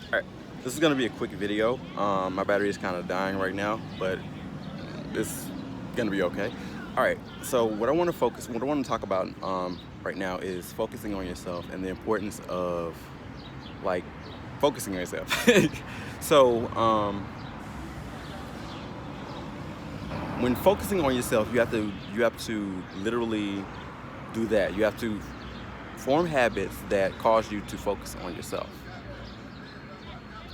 Alright, this is gonna be a quick video. My battery is kind of dying right now, but it's gonna be okay. Alright, so what I want to talk about right now is focusing on yourself and the importance of like focusing on yourself. So when focusing on yourself, you have to literally do that. You have to form habits that cause you to focus on yourself,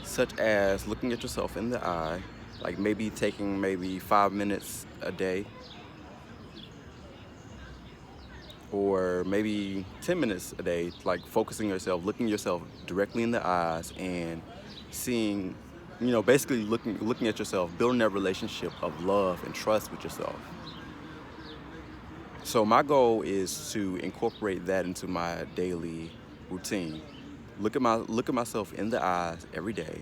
such as looking at yourself in the eye, like maybe taking maybe 5 minutes a day, or maybe 10 minutes a day, like focusing yourself, looking yourself directly in the eyes and seeing, basically looking at yourself, building that relationship of love and trust with yourself. So my goal is to incorporate that into my daily routine. Look at myself in the eyes every day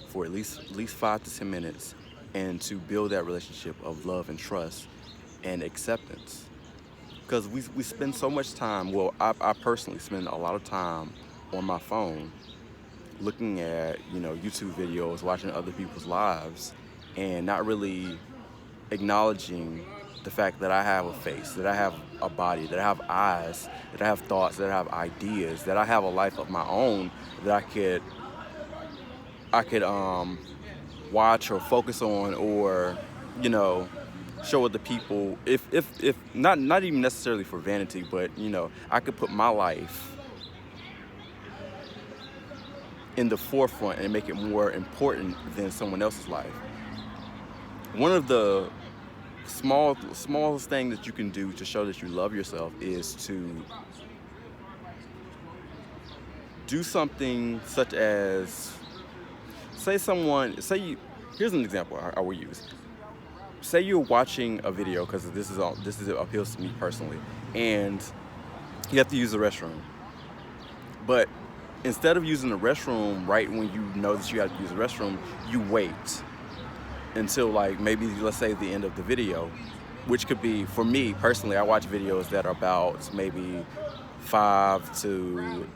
for at least 5 to 10 minutes, and to build that relationship of love and trust and acceptance. Because we spend so much time. Well, I personally spend a lot of time on my phone, looking at YouTube videos, watching other people's lives, and not really acknowledging the fact that I have a face, that I have a body, that I have eyes, that I have thoughts, that I have ideas, that I have a life of my own that I could watch or focus on, or you know show other people, if not even necessarily for vanity, but I could put my life in the forefront and make it more important than someone else's life. One of the smallest thing that you can do to show that you love yourself is to do something such as, here's an example I will use. Say you're watching a video, because this is appeals to me personally, and you have to use the restroom. But instead of using the restroom right when you know that you have to use the restroom, you wait until, like, maybe, let's say, the end of the video, which could be, for me personally, I watch videos that are about maybe 5 to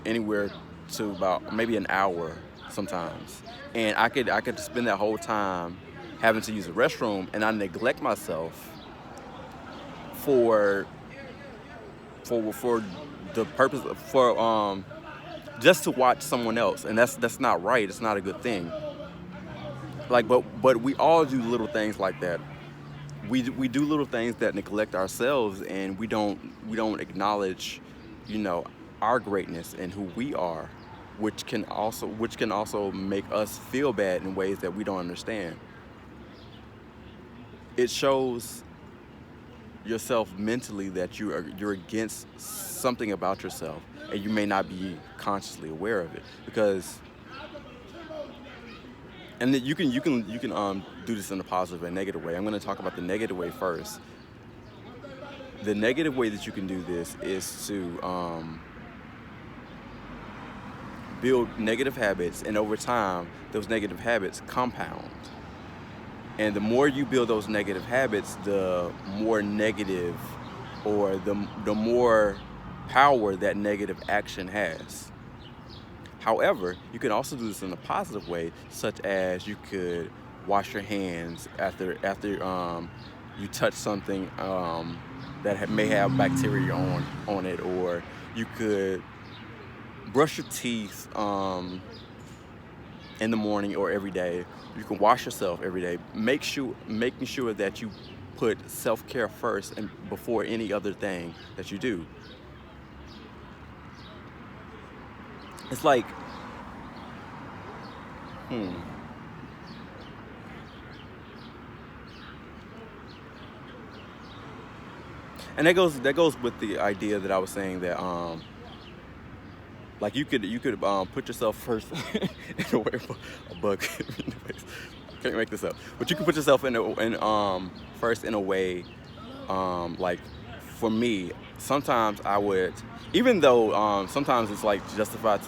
about maybe an hour sometimes. And I could spend that whole time having to use the restroom, and I neglect myself for the purpose for just to watch someone else. And that's not right. It's not a good thing. Like, but we all do little things like that. We do little things that neglect ourselves, and we don't acknowledge, you know, our greatness and who we are, which can also make us feel bad in ways that we don't understand. It shows yourself mentally that you're against something about yourself, and you may not be consciously aware of it. Because, and then you can do this in a positive and negative way. I'm going to talk about the negative way first. The negative way that you can do this is to build negative habits, and over time those negative habits compound. And the more you build those negative habits, the more negative, or the more power that negative action has. However, you can also do this in a positive way, such as you could wash your hands after you touch something that may have bacteria on it, or you could brush your teeth in the morning or every day. You can wash yourself every day. Making sure that you put self-care first and before any other thing that you do. It's like, hmm. And that goes with the idea that I was saying, that like you could put yourself first in a way, a bug. Anyways, I can't make this up. But you can put yourself first in a way, like, for me, sometimes I would, even though sometimes it's like justified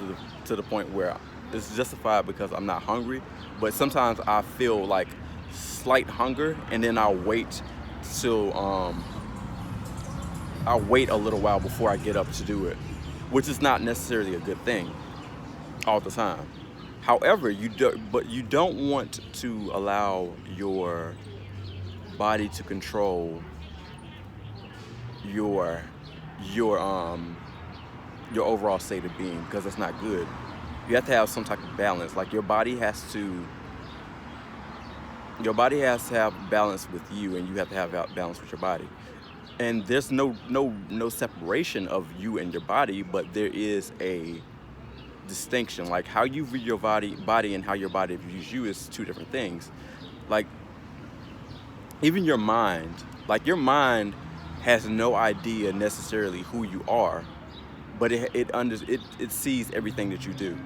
to the point where it's justified because I'm not hungry, but sometimes I feel like slight hunger, and then till I'll wait a little while before I get up to do it, which is not necessarily a good thing all the time. However, you don't want to allow your body to control your your um your overall state of being, because that's not good. You have to have some type of balance. Like your body has to have balance with you, and you have to have balance with your body. And there's no separation of you and your body, but there is a distinction. Like how you view your body and how your body views you is two different things. Like even your mind, like your mind has no idea necessarily who you are, but it sees everything that you do.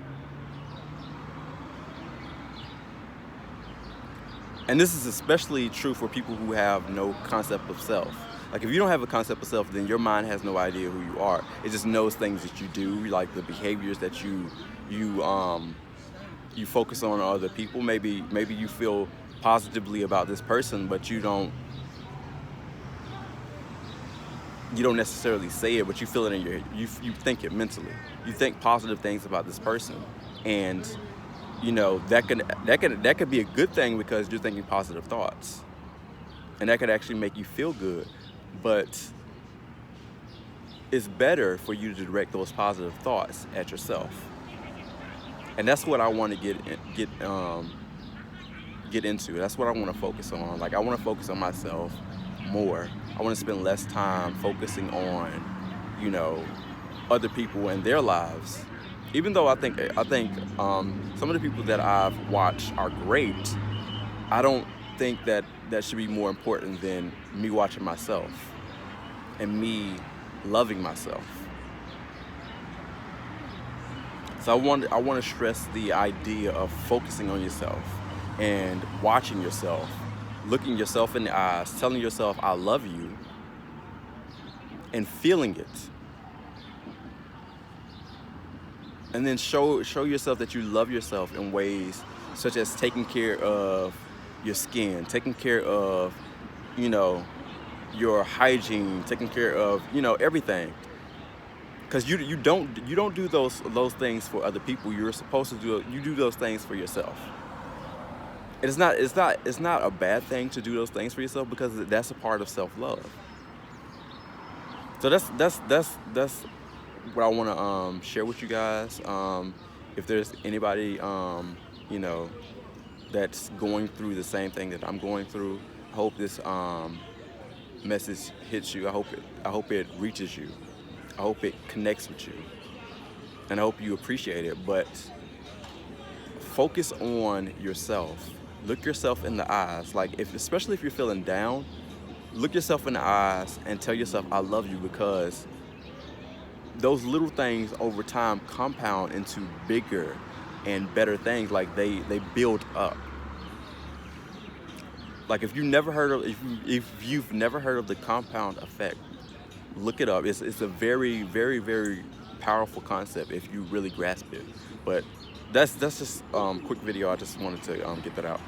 And this is especially true for people who have no concept of self. Like if you don't have a concept of self, then your mind has no idea who you are. It just knows things that you do, like the behaviors that you focus on other people. Maybe you feel positively about this person, but you don't necessarily say it, but you feel it in you think it mentally. You think positive things about this person, and that could be a good thing because you're thinking positive thoughts, and that could actually make you feel good. But it's better for you to direct those positive thoughts at yourself, and that's what I want to get into. That's what I want to focus on. Like I want to focus on myself more. I want to spend less time focusing on, other people and their lives. Even though I think some of the people that I've watched are great, I don't think that should be more important than me watching myself and me loving myself. So I want to stress the idea of focusing on yourself and watching yourself, looking yourself in the eyes, telling yourself I love you, and feeling it. And then show yourself that you love yourself in ways such as taking care of your skin, taking care of, your hygiene, taking care of, everything. Because you don't do those things for other people. You're supposed to do those things for yourself. It's not a bad thing to do those things for yourself, because that's a part of self-love. So that's what I want to share with you guys. If there's anybody that's going through the same thing that I'm going through, I hope this message hits you. I hope it reaches you. I hope it connects with you, and I hope you appreciate it. But focus on yourself. Look yourself in the eyes. Like especially if you're feeling down, look yourself in the eyes and tell yourself I love you, because those little things over time compound into bigger and better things. Like they build up. Like if you've never heard of the compound effect, look it up. It's a very, very, very powerful concept if you really grasp it. But that's just quick video. I just wanted to get that out.